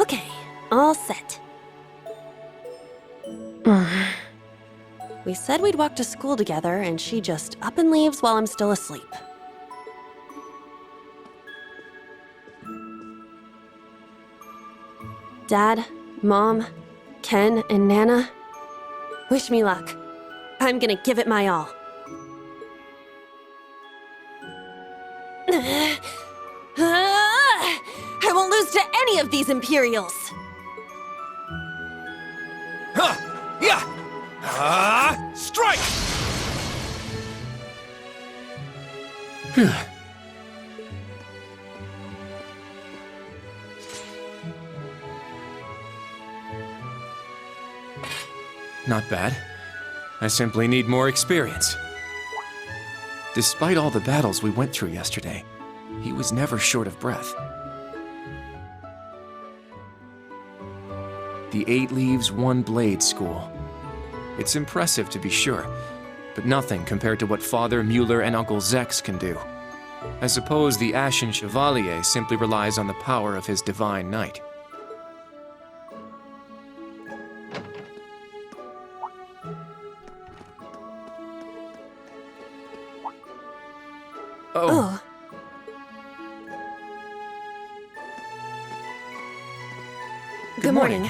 Okay, all set. We said we'd walk to school together, and she just up and leaves while I'm still asleep. Dad, Mom, Ken, and Nana, wish me luck. I'm gonna give it my all. I won't lose to any of these Imperials! Huh! Yeah! Strike! Not bad. I simply need more experience. Despite all the battles we went through yesterday, he was never short of breath. The 8 Leaves, 1 Blade School. It's impressive to be sure, but nothing compared to what Father Mueller and Uncle Zex can do. I suppose the Ashen Chevalier simply relies on the power of his Divine Knight. Oh. Good morning.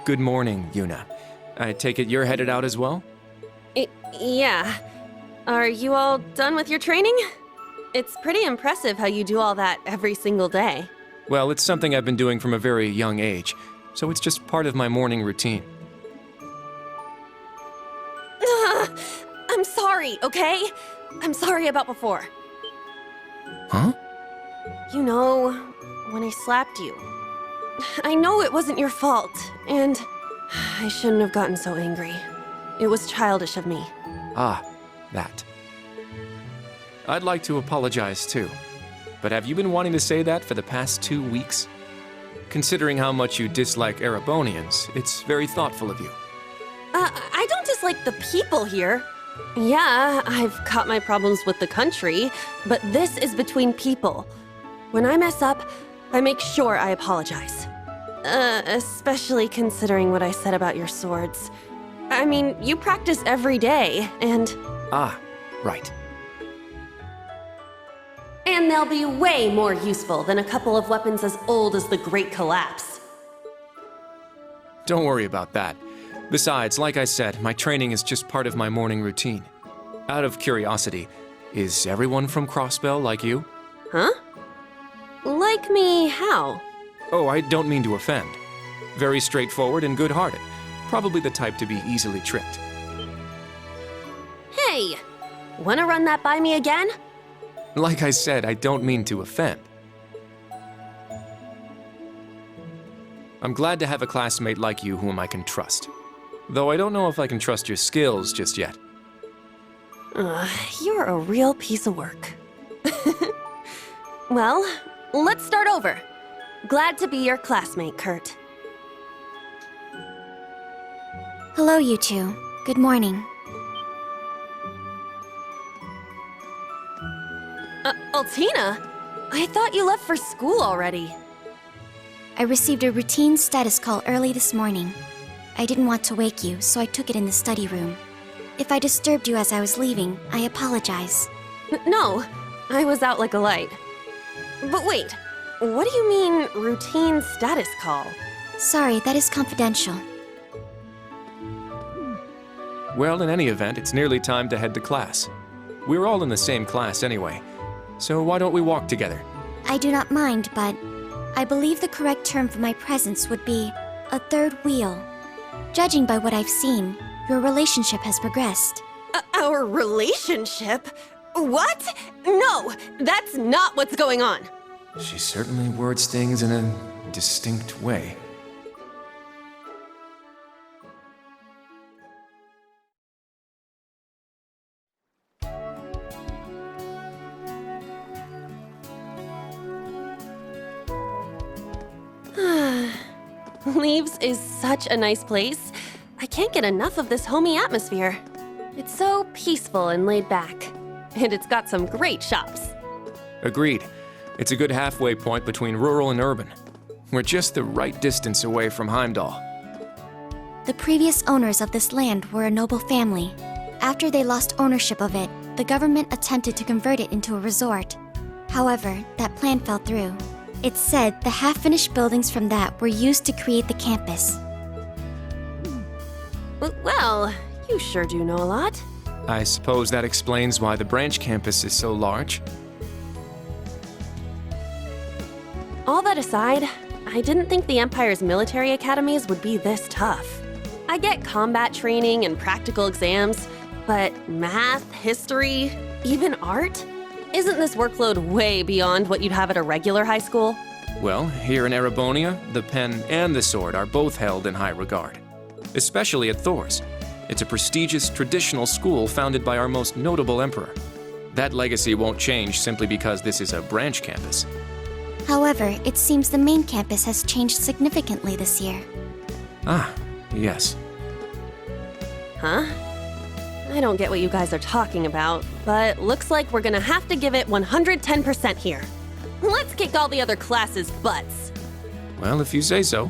Good morning, Juna. I take it you're headed out as well? Yeah. Are you all done with your training? It's pretty impressive how you do all that every single day. Well, it's something I've been doing from a very young age, so it's just part of my morning routine. I'm sorry, okay? I'm sorry about before. Huh? You know, when I slapped you. I know it wasn't your fault, and I shouldn't have gotten so angry. It was childish of me. Ah, that. I'd like to apologize too, but have you been wanting to say that for the past 2 weeks? Considering how much you dislike Erebonians, it's very thoughtful of you. I don't dislike the people here. Yeah, I've got my problems with the country, but this is between people. When I mess up, I make sure I apologize. Especially considering what I said about your swords. I mean, you practice every day, and... Ah, right. And they'll be way more useful than a couple of weapons as old as the Great Collapse. Don't worry about that. Besides, like I said, my training is just part of my morning routine. Out of curiosity, is everyone from Crossbell like you? Huh? Like me, how? Oh, I don't mean to offend. Very straightforward and good-hearted. Probably the type to be easily tricked. Hey! Wanna run that by me again? Like I said, I don't mean to offend. I'm glad to have a classmate like you whom I can trust. Though I don't know if I can trust your skills just yet. You're a real piece of work. Well, let's start over. Glad to be your classmate, Kurt. Hello, you two. Good morning. Altina? I thought you left for school already. I received a routine status call early this morning. I didn't want to wake you, so I took it in the study room. If I disturbed you as I was leaving, I apologize. No, I was out like a light. But wait, what do you mean, routine status call? Sorry, that is confidential. Well, in any event, it's nearly time to head to class. We're all in the same class anyway, so why don't we walk together? I do not mind, but I believe the correct term for my presence would be a third wheel. Judging by what I've seen, your relationship has progressed. Our relationship? What? No, that's not what's going on. She certainly words things in a distinct way. Leaves is such a nice place. I can't get enough of this homey atmosphere. It's so peaceful and laid back. and it's got some great shops. Agreed. It's a good halfway point between rural and urban. We're just the right distance away from Heimdall. The previous owners of this land were a noble family. After they lost ownership of it, the government attempted to convert it into a resort. However, that plan fell through. It's said the half-finished buildings from that were used to create the campus. Well, you sure do know a lot. I suppose that explains why the branch campus is so large. All that aside, I didn't think the Empire's military academies would be this tough. I get combat training and practical exams, but math, history, even art? Isn't this workload way beyond what you'd have at a regular high school? Well, here in Erebonia, the pen and the sword are both held in high regard. Especially at Thor's. It's a prestigious traditional school founded by our most notable emperor. That legacy won't change simply because this is a branch campus. However, it seems the main campus has changed significantly this year. Ah, yes. Huh? I don't get what you guys are talking about, but looks like we're gonna have to give it 110% here. Let's kick all the other classes' butts. Well, if you say so.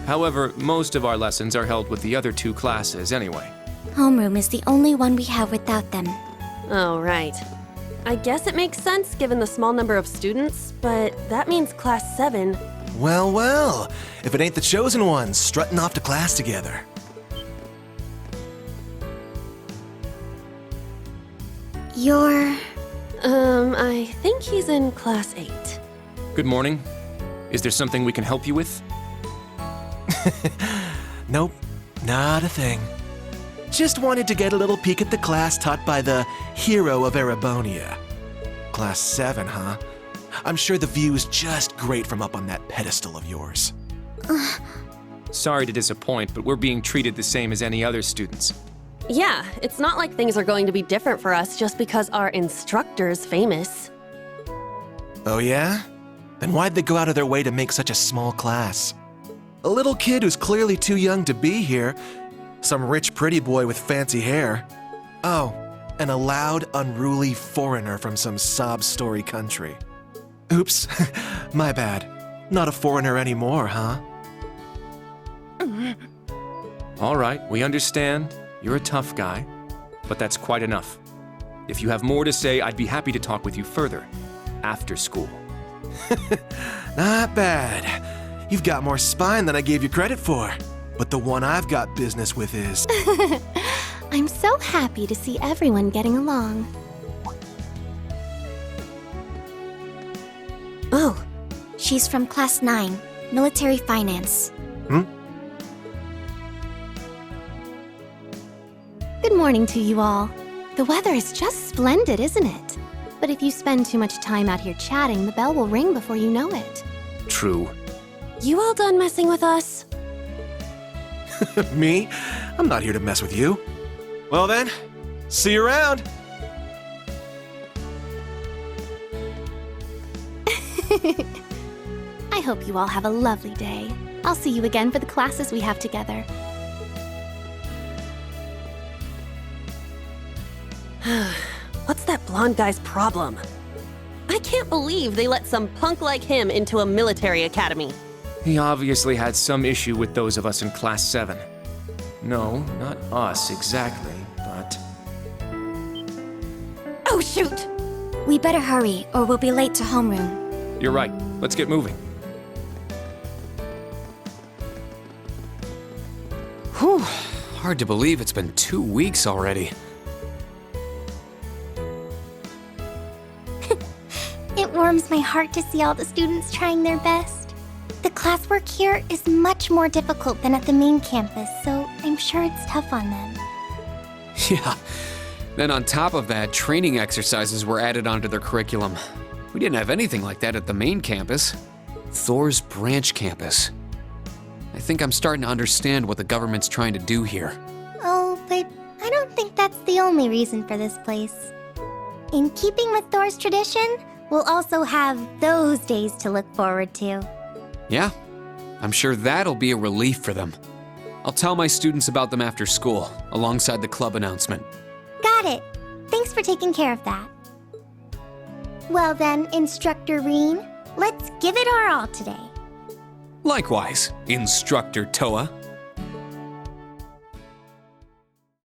However, most of our lessons are held with the other two classes anyway. Homeroom is the only one we have without them. Oh, right. I guess it makes sense given the small number of students, but that means Class 7. Well, well. If it ain't the chosen ones strutting off to class together. You're... I think he's in Class 8. Good morning. Is there something we can help you with? Nope, not a thing. Just wanted to get a little peek at the class taught by the hero of Erebonia. Class 7, huh? I'm sure the view is just great from up on that pedestal of yours. Sorry to disappoint, but we're being treated the same as any other students. Yeah, it's not like things are going to be different for us just because our instructor's famous. Oh yeah? Then why'd they go out of their way to make such a small class? A little kid who's clearly too young to be here. Some rich pretty boy with fancy hair. Oh, and a loud, unruly foreigner from some sob story country. Oops, my bad. Not a foreigner anymore, huh? All right, we understand. You're a tough guy, but that's quite enough. If you have more to say, I'd be happy to talk with you further, after school. Not bad. You've got more spine than I gave you credit for. But the one I've got business with is... I'm so happy to see everyone getting along. Oh, she's from Class 9, Military Finance. Good morning to you all. The weather is just splendid, isn't it? But if you spend too much time out here chatting, the bell will ring before you know it. True. You all done messing with us? Me? I'm not here to mess with you. Well then, see you around. I hope you all have a lovely day. I'll see you again for the classes we have together. What's that blonde guy's problem? I can't believe they let some punk like him into a military academy. He obviously had some issue with those of us in Class 7. No, not us exactly, but... Oh, shoot! We better hurry, or we'll be late to homeroom. You're right. Let's get moving. Whew. Hard to believe it's been 2 weeks already. It warms my heart to see all the students trying their best. The classwork here is much more difficult than at the main campus, so I'm sure it's tough on them. Yeah. Then on top of that, training exercises were added onto their curriculum. We didn't have anything like that at the main campus. Thor's branch campus. I think I'm starting to understand what the government's trying to do here. Oh, but I don't think that's the only reason for this place. In keeping with Thor's tradition, we'll also have those days to look forward to. Yeah, I'm sure that'll be a relief for them. I'll tell my students about them after school, alongside the club announcement. Got it. Thanks for taking care of that. Well then, Instructor Reen, let's give it our all today. Likewise, Instructor Toa.